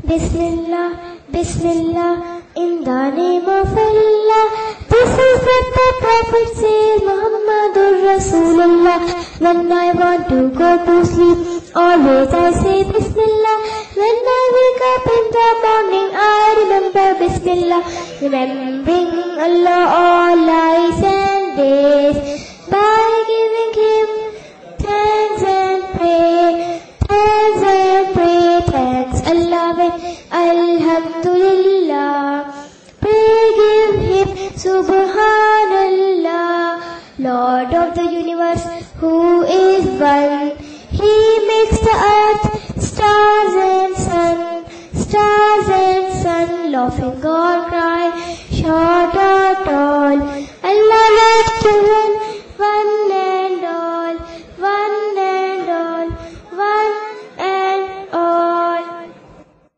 Bismillah, Bismillah, in the name of Allah. This is what the Prophet says, Muhammadur Rasulullah. When I want to go to sleep, always I say Bismillah. When I wake up in the morning, I remember Bismillah. Remembering Allah all nights and days, by giving Him thanks and pray. Thanks and pray, thanks Allah and Alhamdulillah. Pray, give Him Subhanallah. Lord of the universe, who is one. He makes the earth, stars and sun, laughing or crying, short or tall.